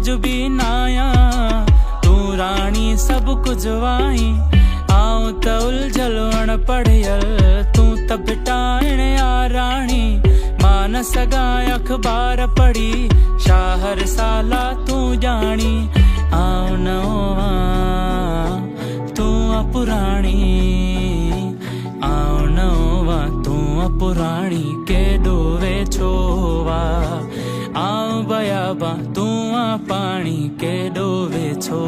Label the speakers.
Speaker 1: कुछ भी नाया तू राणी सब कुछ वाई आऊं त उलझल वण पढ़ियल तू त बिटाइण आ राणी मान सगा अखबार पढ़ी शाहर साला तू जानी आऊं नवा तू पुराणी आऊं नवा तू पुराणी के डोवे छोवा आऊं बयाबा तू पानी के डोवे छो।